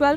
12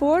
4،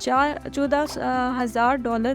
$14,000